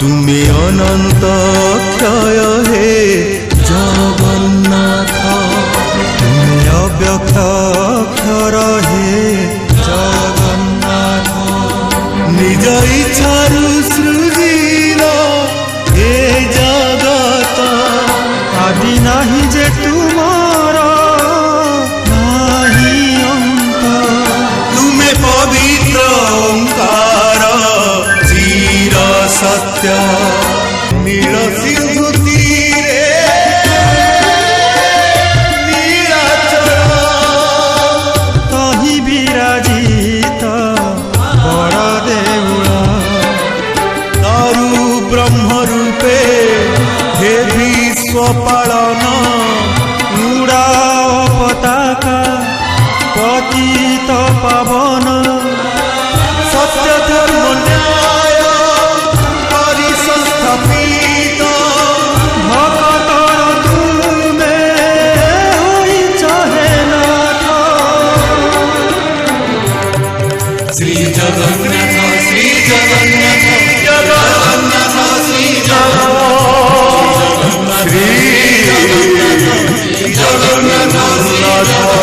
তুমি অনন্ত ক্ষয় হে জগন্নাথ, তুমি অব্যক্ত অক্ষর হে জগন্নাথ। নিজ ইচ্ছারু সৃজিল এ জগত, আদি নাহি যে তুমার নাহি অন্ত। তুমে পবিত্র ওঙ্কার চির সত্য, নীল সিন্ধু তীরে নীলাচল, তহি বিরাজিত বড় দেউল। তরু ব্রহ্মরূপে হে বিশ্ব পালন, উড়াও পতাকা পতিত পাবন। সত্য ধর্ম ন্যায় করি সংস্থাপিত, ভকতর তুমে হইছ হে নাথ। শ্রী জগন্নাথ